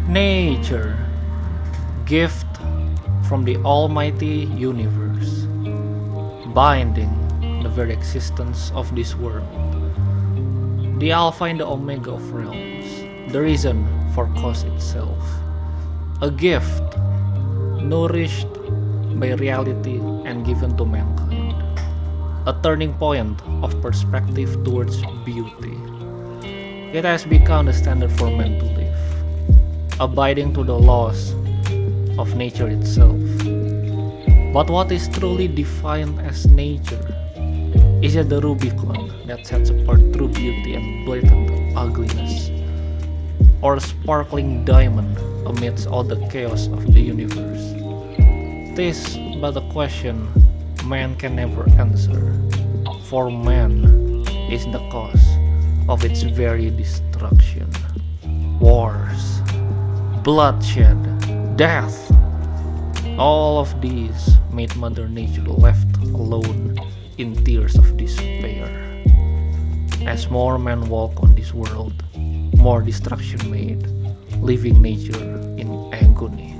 Nature, gift from the almighty universe, binding the very existence of this world, the alpha and the omega of realms, the reason for cause itself, a gift nourished by reality and given to mankind, a turning point of perspective towards beauty. It has become the standard for men to live, abiding to the laws of nature itself. But what is truly defined as nature? Is it the Rubicon that sets apart true beauty and blatant ugliness? Or a sparkling diamond amidst all the chaos of the universe? This but a question man can never answer, for man is the cause of its very destruction. Wars, bloodshed, death, all of these made Mother Nature left alone in tears of despair. As more men walk on this world, more destruction made, leaving nature in agony.